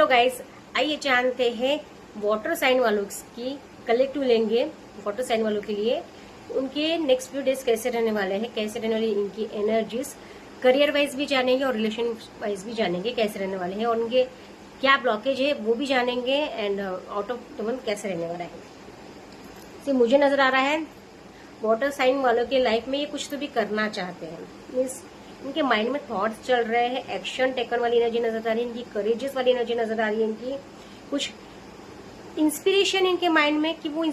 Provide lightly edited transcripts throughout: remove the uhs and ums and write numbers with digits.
Hello guys, आइए जानते हैं वाटर साइन वालों की कलेक्टिव लेंगे। वाटर साइन वालों के लिए उनके नेक्स्ट फ्यू डेज कैसे रहने वाले हैं, कैसे रहने वाली इनकी एनर्जीज, करियर वाइज भी जानेंगे और रिलेशन वाइज भी जानेंगे कैसे रहने वाले हैं, और उनके क्या ब्लॉकेज है वो भी जानेंगे, and out of the month कैसे रहने वाला है। मुझे नजर आ रहा है वाटर साइन वालों के लाइफ में ये कुछ तो भी करना चाहते हैं। मीन्स इनके माइंड में थॉट्स चल रहे हैं, एक्शन टेकन वाली एनर्जी नजर आ रही है, इनकी करेजेस वाली एनर्जी नजर आ रही है, इनकी कुछ इंस्पिरेशन इनके माइंड में कि वो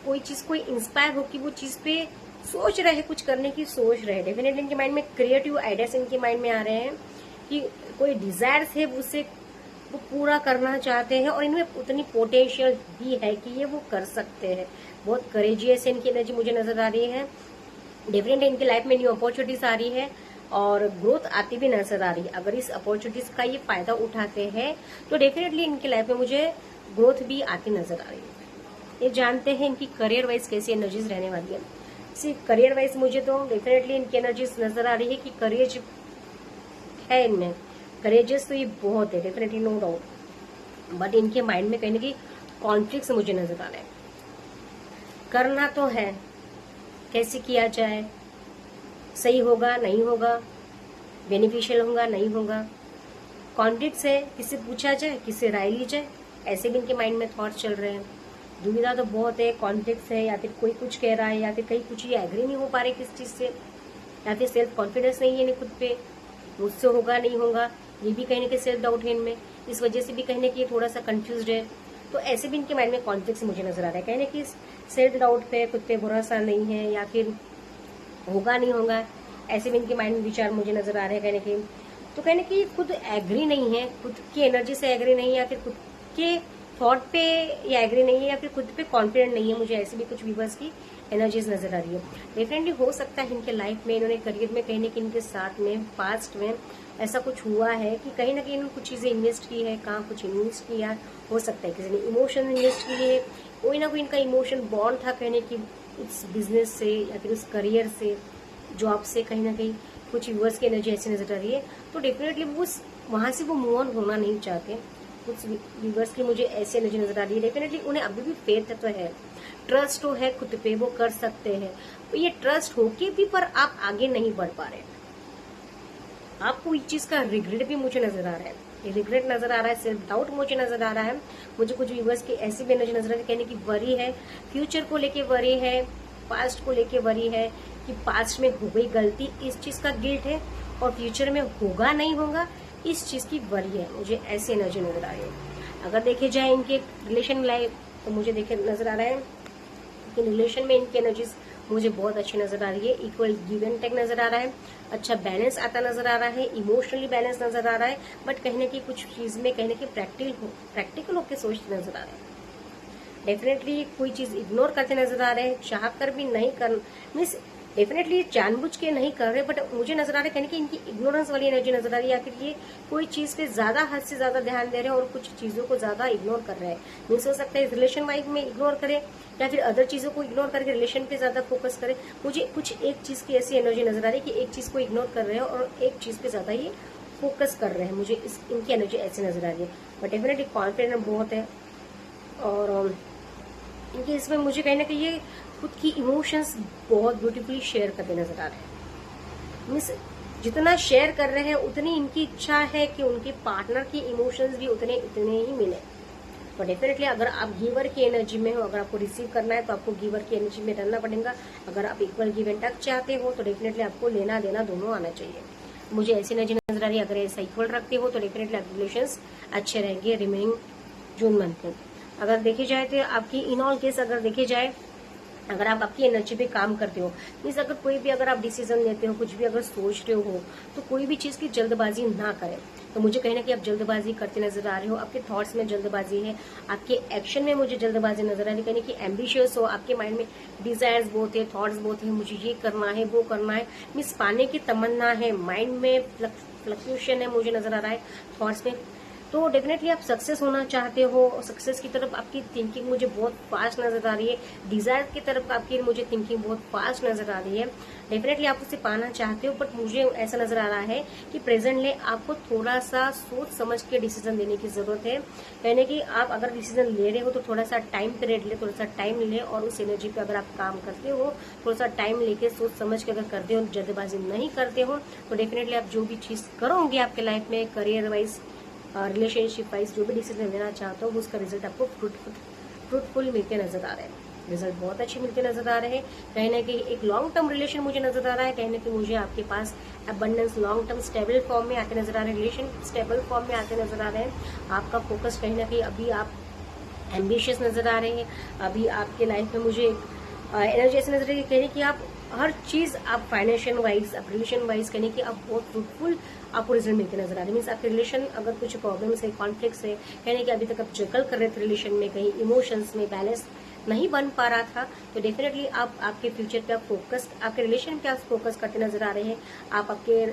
कोई चीज कोई इंस्पायर हो कि वो चीज पे सोच रहे हैं, कुछ करने की सोच रहे हैं। डेफिनेटली इनके माइंड में क्रिएटिव आइडियाज इनके माइंड में आ रहे हैं कि कोई डिजायर्स है उससे वो पूरा करना चाहते हैं, और इनमें उतनी पोटेंशियल भी है कि ये वो कर सकते हैं। बहुत करेजियस इनकी एनर्जी मुझे नजर आ रही है। डेफिनेटली इनकी लाइफ में न्यू अपॉर्चुनिटीज आ रही है और ग्रोथ आती भी नजर आ रही है। अगर इस अपॉर्चुनिटीज का ये फायदा उठाते हैं तो डेफिनेटली इनकी लाइफ में मुझे ग्रोथ भी आती नजर आ रही है। ये जानते हैं इनकी करियर वाइज कैसी एनर्जीज रहने वाली है। सिर्फ करियर वाइज मुझे तो डेफिनेटली इनकी एनर्जीज नजर आ रही है कि करियर है इनमें, करेजेस तो ये बहुत है डेफिनेटली, नो डाउट। बट इनके माइंड में कहीं ना कहीं कॉन्फ्लिक्ट मुझे नजर आ रहा है। करना तो है, कैसे किया जाए, सही होगा नहीं होगा, बेनिफिशियल होगा नहीं होगा, कॉन्फ्लिक्ट है, किससे पूछा जाए, किससे राय ली जाए, ऐसे भी इनके माइंड में थॉट चल रहे हैं। दुविधा तो बहुत है, कॉन्फ्लिक्ट है, या फिर कोई कुछ कह रहा है, या फिर कहीं कुछ ये एग्री नहीं हो पा रहे किस चीज से, या फिर सेल्फ कॉन्फिडेंस नहीं है इन्हें खुद पे, मुझसे होगा नहीं होगा, ये भी कहीं ना कहीं सेल्फ डाउट है इनमें, इस वजह से भी कहीं ना कहीं थोड़ा सा कंफ्यूज है। तो ऐसे भी इनके माइंड में कॉन्फ्लिक्ट मुझे नजर आ रहा है, कहीं ना कहीं सेल्फ डाउट पे, खुद पे भरोसा नहीं है, या फिर होगा नहीं होगा, ऐसे भी इनके माइंड में विचार मुझे नजर आ रहे हैं कहीं ना कहीं। तो कहीं ना कहीं खुद एग्री नहीं है, खुद की एनर्जी से एग्री नहीं है, या फिर खुद के थॉट पे या एग्री नहीं है, या फिर खुद पे कॉन्फिडेंट नहीं है। मुझे ऐसे भी कुछ व्यूवर्स की एनर्जीज नजर आ रही है। डेफिनेटली हो सकता है इनके लाइफ में, इन्होंने करियर में कहीं ना कहीं इनके साथ में पास्ट में ऐसा कुछ हुआ है कि कहीं ना कहीं इन्होंने कुछ चीजें इन्वेस्ट की है, कहाँ कुछ इन्वेस्ट किया, हो सकता है किसी ने इमोशन इन्वेस्ट किए, कोई ना कोई इनका इमोशन बॉन्ड था कहने की उस बिजनेस से या फिर उस करियर से, जॉब से, कहीं ना कहीं कुछ व्यूअर्स की एनर्जी ऐसी नजर आ रही है। तो डेफिनेटली वो वहां से वो मूव ऑन होना नहीं चाहते। कुछ व्यूअर्स की मुझे ऐसी एनर्जी नजर आ रही है। डेफिनेटली उन्हें अभी भी फेथ तो है, ट्रस्ट तो है खुद पे, वो कर सकते हैं। तो ये ट्रस्ट होके भी पर आप आगे नहीं बढ़ पा रहे, आपको इस चीज का रिग्रेट भी मुझे नजर आ रहा है, ये रिग्रेट नजर आ रहा है, सेल्फ डाउट मुझे नजर आ रहा है। मुझे कुछ व्यूअर्स की ऐसी भी एनर्जी नजर आ रही है, कहने की वरी है, फ्यूचर को लेके वरी है, पास्ट को लेके वरी है कि पास्ट में हो गई गलती, इस चीज का गिल्ट है, और फ्यूचर में होगा नहीं होगा इस चीज की वरी है। मुझे ऐसी एनर्जी नजर आ रही है। अगर देखे जाए इनके रिलेशन लाइफ तो मुझे देखे नजर आ रहा है कि रिलेशन में इनकी एनर्जीज मुझे बहुत अच्छी नजर आ रही है। इक्वल गिव एंड टेक नजर आ रहा है, अच्छा बैलेंस आता नजर आ रहा है, इमोशनली बैलेंस नजर आ रहा है, बट कहीं ना कहीं कुछ चीज में कहीं ना कहीं प्रैक्टिकल होकर सोचते नजर आ रहे हैं। डेफिनेटली कोई चीज इग्नोर करते नजर आ रहे हैं, चाह कर भी नहीं कर, मीन्स डेफिनेटली जानबूझ के नहीं कर रहे, बट मुझे नजर आ रहा है कहने की इनकी इग्नोरेंस वाली एनर्जी नजर आ रही है, या फिर ये कोई चीज पे ज्यादा हद से ज्यादा ध्यान दे रहे हैं और कुछ चीजों को ज्यादा इग्नोर कर रहे हैं। मीन्स हो सकता है रिलेशन वाइज में इग्नोर करे, या फिर अदर चीजों को इग्नोर करके रिलेशन पे ज्यादा फोकस करे। मुझे कुछ एक चीज की ऐसी एनर्जी नजर आ रही है कि एक चीज को इग्नोर कर रहे हैं और एक चीज पे ज्यादा ये फोकस कर रहे हैं। मुझे इनकी एनर्जी ऐसी नजर आ रही है, बट डेफिनेटली कॉन्फिडेंस बहुत है, और इनके इसमें मुझे कहीं ना कहीं ये खुद की इमोशंस बहुत ब्यूटीफुली शेयर करते नजर आ रहे हैं। मीन्स जितना शेयर कर रहे हैं उतनी इनकी इच्छा है कि उनके पार्टनर की इमोशंस भी उतने ही मिले। तो डेफिनेटली अगर आप गिवर की एनर्जी में हो, अगर आपको रिसीव करना है तो आपको गिवर की एनर्जी में रहना पड़ेगा। अगर आप इक्वल गिव एंड टेक चाहते हो तो डेफिनेटली आपको लेना देना दोनों आना चाहिए। मुझे ऐसी एनर्जी नजर आ रही है, अगर ऐसा इक्वल रखते हो तो डेफिनेटली आपके रिलेशंस अच्छे रहेंगे रिमेनिंग जून मंथ में। अगर देखे जाए तो आपकी इन ऑल केस अगर देखे जाए, अगर आप आपकी एनर्जी पे काम करते हो, मीन्स अगर कोई भी अगर आप डिसीजन लेते हो, कुछ भी अगर सोच रहे हो, तो कोई भी चीज की जल्दबाजी ना करें। तो मुझे कहीं ना कहीं आप जल्दबाजी करते नजर आ रहे हो, आपके थॉट्स में जल्दबाजी है, आपके एक्शन में मुझे जल्दबाजी नजर आ रही है। कहीं कि एम्बिशियस हो, आपके माइंड में डिजायर्स बहुत है, थॉट्स बहुत है, मुझे ये करना है वो करना है, मीन्स पाने की तमन्ना है, माइंड में फ्लक्चुएशन है मुझे नजर आ रहा है, थॉट्स में तो डेफिनेटली आप सक्सेस होना चाहते हो, सक्सेस की तरफ आपकी थिंकिंग मुझे बहुत फास्ट नजर आ रही है, डिजायर की तरफ आपकी मुझे थिंकिंग बहुत फास्ट नजर आ रही है। डेफिनेटली आप उसे पाना चाहते हो, बट मुझे ऐसा नजर आ रहा है कि प्रेजेंटली आपको थोड़ा सा सोच समझ के डिसीजन लेने की जरूरत है। यानी कि आप अगर डिसीजन ले रहे हो तो थोड़ा सा टाइम पीरियड ले, थोड़ा सा टाइम ले, और उस एनर्जी पे अगर आप काम करते हो, थोड़ा सा टाइम लेके सोच समझ के अगर करते हो, जल्दबाजी नहीं करते हो, तो डेफिनेटली आप जो भी चीज करोगे आपके लाइफ में, करियर वाइज, रिलेशनशिप वाइज, जो भी डिसीजन लेना चाहते हो, उसका रिजल्ट आपको फ्रूटफुल मिलते नजर आ रहे हैं। रिजल्ट बहुत अच्छे मिलते नजर आ रहे हैं। कहीं ना कहीं एक लॉन्ग टर्म रिलेशन मुझे नजर आ रहा है, कहीं ना कहीं मुझे आपके पास abundance long term stable form में आते नजर आ रहे हैं, रिलेशन स्टेबल फॉर्म में आते नजर आ रहे हैं। आपका फोकस कहीं ना कहीं अभी आप एम्बिशियस नजर आ रहे हैं। अभी आपके लाइफ में मुझे एनर्जी ऐसी नजर आ रही है, कहने की आप हर चीज आप फाइनेंशियल वाइज, आप रिलेशन वाइज कहने की आप बहुत फ्रूटफुल आपको रिजल्ट मिलते नजर आ रहे हैं। मीन्स आपके रिलेशन अगर कुछ प्रॉब्लम्स है, कॉन्फ्लिक्ट्स है, कहने की अभी तक आप स्ट्रगल कर रहे थे रिलेशन में, कहीं इमोशंस में बैलेंस नहीं बन पा रहा था, तो डेफिनेटली आप आपके फ्यूचर पे आप फोकस, आपके रिलेशन पे आप फोकस करते नजर आ रहे हैं। आप आपके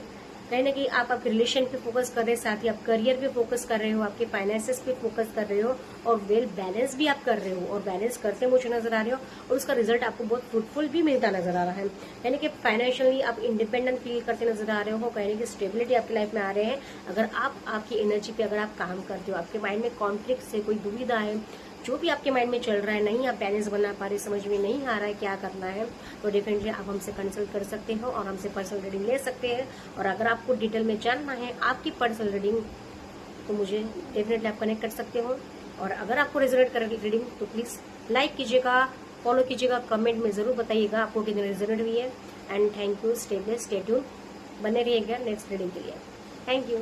कहीं ना कहीं आप आपके रिलेशन पे फोकस कर रहे हैं, साथ ही आप करियर पे फोकस कर रहे हो, आपके फाइनेंसेस पे फोकस कर रहे हो, और वेल बैलेंस भी आप कर रहे हो, और बैलेंस करते मुझे नजर आ रहे हो, और उसका रिजल्ट आपको बहुत फ्रूटफुल भी मिलता नजर आ रहा है। यानी कि फाइनेंशियली आप इंडिपेंडेंट फील करते नजर आ रहे हो, कहने की स्टेबिलिटी आपकी लाइफ में आ रहे हैं। अगर आप आपकी एनर्जी पे अगर आप काम करते हो, आपके माइंड में कॉन्फ्लिक्ट से कोई दुविधा है, जो भी आपके माइंड में चल रहा है, नहीं आप बैलेंस बना पा रहे, समझ में नहीं आ रहा है क्या करना है, तो डेफिनेटली आप हमसे कंसल्ट कर सकते हो और हमसे पर्सनल रीडिंग ले सकते हैं। और अगर आपको डिटेल में जानना है आपकी पर्सनल रीडिंग, तो मुझे डेफिनेटली आप कनेक्ट कर सकते हो। और अगर आपको रेजोनेट कर रीडिंग तो प्लीज लाइक कीजिएगा, फॉलो कीजिएगा, कमेंट में जरूर बताइएगा आपको कितनी रेजोनेट हुई है। And thank you, stay blessed, stay tuned, बने रहिएगा नेक्स्ट रीडिंग के लिए। Thank you.